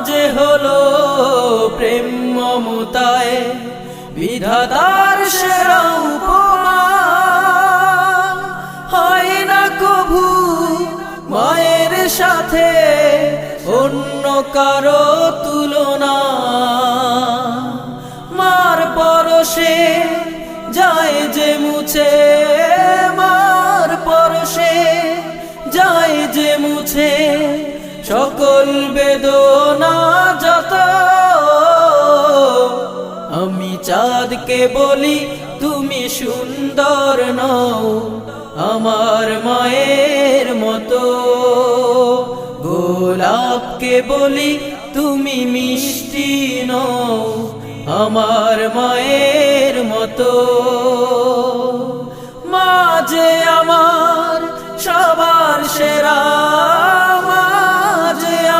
যে হলো প্রেম মমতায় বিধাতার সেরা উপমা, হয় না কভু মায়ের সাথে অন্য কারো তুলনা। মার পরশে যায় যে মুছে, মার পরশে যায় যে মুছে সকল বেদনা যত। আমি চাঁদকে বলি তুমি সুন্দর নও আমার মায়ের মতো, গোলাপকে বলি তুমি মিষ্টি নও আমার মায়ের মতো। মা যে আমার সবার সেরা,